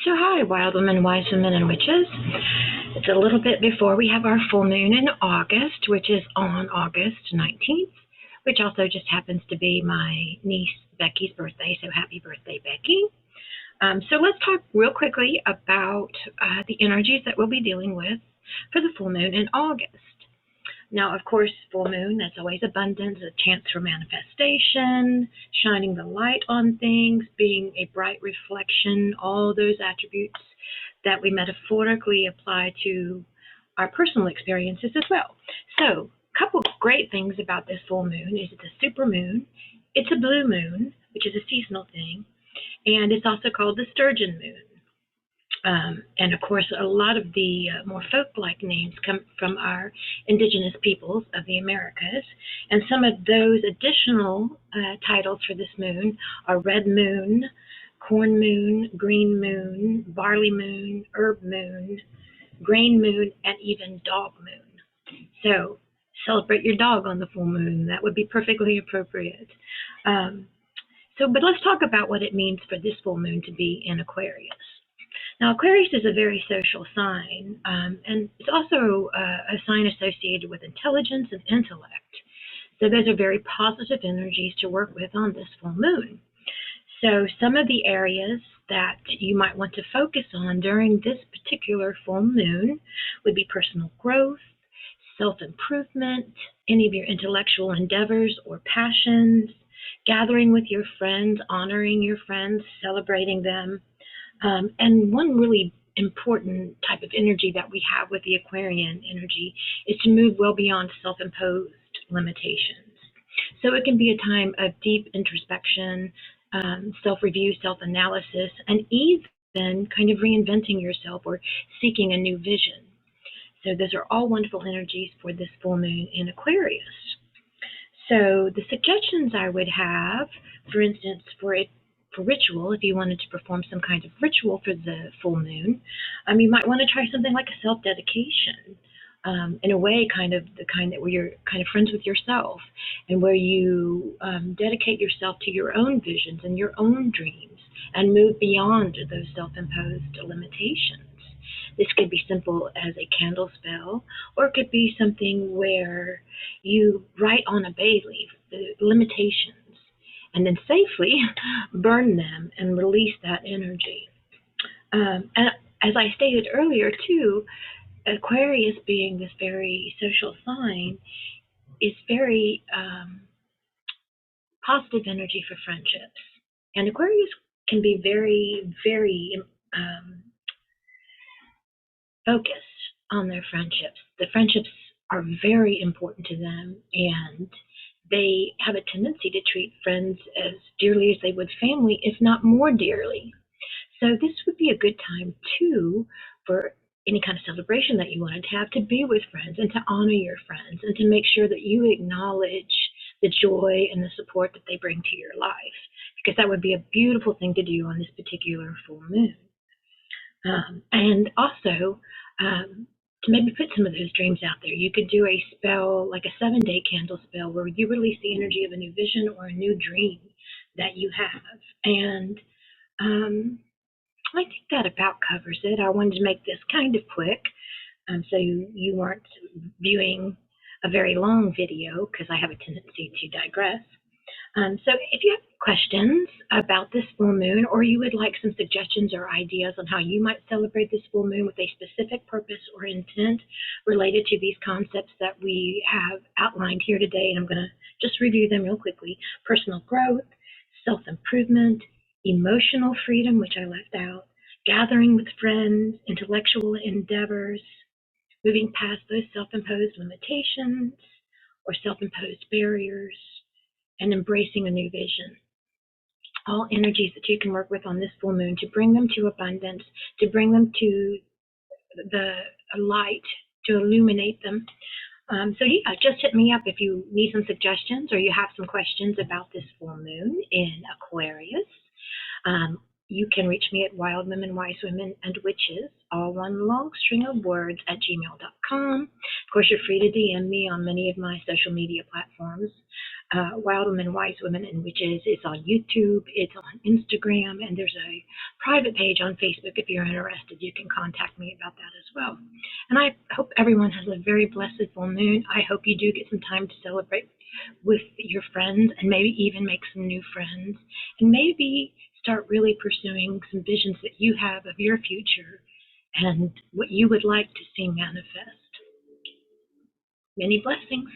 So hi, wild women, wise women, and witches. It's a little bit before we have our full moon in August, which is on August 19th, which also just happens to be my niece Becky's birthday. So happy birthday, Becky. So let's talk real quickly about the energies that we'll be dealing with for the full moon in August. Now, of course, full moon, that's always abundance, a chance for manifestation, shining the light on things, being a bright reflection, all those attributes that we metaphorically apply to our personal experiences as well. So, a couple of great things about this full moon is it's a super moon, it's a blue moon, which is a seasonal thing, and it's also called the Sturgeon Moon. And of course, a lot of the more folk-like names come from our indigenous peoples of the Americas. And some of those additional titles for this moon are red moon, corn moon, green moon, barley moon, herb moon, grain moon, and even dog moon. So celebrate your dog on the full moon. That would be perfectly appropriate. But let's talk about what it means for this full moon to be in Aquarius. Now, Aquarius is a very social sign, and it's also a sign associated with intelligence and intellect. So those are very positive energies to work with on this full moon. So some of the areas that you might want to focus on during this particular full moon would be personal growth, self-improvement, any of your intellectual endeavors or passions, gathering with your friends, honoring your friends, celebrating them. And one really important type of energy that we have with the Aquarian energy is to move well beyond self-imposed limitations. So it can be a time of deep introspection, self-review, self-analysis, and even kind of reinventing yourself or seeking a new vision. So those are all wonderful energies for this full moon in Aquarius. So the suggestions I would have, for instance, for ritual, if you wanted to perform some kind of ritual for the full moon, you might want to try something like a self-dedication. In a way, kind of the kind that where you're kind of friends with yourself, and where you dedicate yourself to your own visions and your own dreams, and move beyond those self-imposed limitations. This could be simple as a candle spell, or it could be something where you write on a bay leaf the limitations and then safely burn them and release that energy. And as I stated earlier, too, Aquarius, being this very social sign, is very positive energy for friendships. And Aquarius can be very, very focused on their friendships. The friendships are very important to them, and they have a tendency to treat friends as dearly as they would family, if not more dearly. So this would be a good time, too, for any kind of celebration that you wanted to have, to be with friends and to honor your friends and to make sure that you acknowledge the joy and the support that they bring to your life, because that would be a beautiful thing to do on this particular full moon. And also, to maybe put some of those dreams out there. You could do a spell, like a 7-day candle spell, where you release the energy of a new vision or a new dream that you have. And I think that about covers it. I wanted to make this kind of quick, so you weren't viewing a very long video, because I have a tendency to digress. So if you have questions about this full moon, or you would like some suggestions or ideas on how you might celebrate this full moon with a specific purpose or intent related to these concepts that we have outlined here today, and I'm going to just review them real quickly: personal growth, self-improvement, emotional freedom, which I left out, gathering with friends, intellectual endeavors, moving past those self-imposed limitations or self-imposed barriers, and embracing a new vision. All energies that you can work with on this full moon to bring them to abundance, to bring them to the light, to illuminate them. So yeah, just hit me up if you need some suggestions or you have some questions about this full moon in Aquarius. You can reach me at WildWomen, WiseWomen, and Witches, all one long string of words, at gmail.com. Of course, you're free to DM me on many of my social media platforms. WildWomen, WiseWomen, and Witches is on YouTube, it's on Instagram, and there's a private page on Facebook. If you're interested, you can contact me about that as well. And I hope everyone has a very blessed full moon. I hope you do get some time to celebrate with your friends and maybe even make some new friends, and maybe start really pursuing some visions that you have of your future and what you would like to see manifest. Many blessings.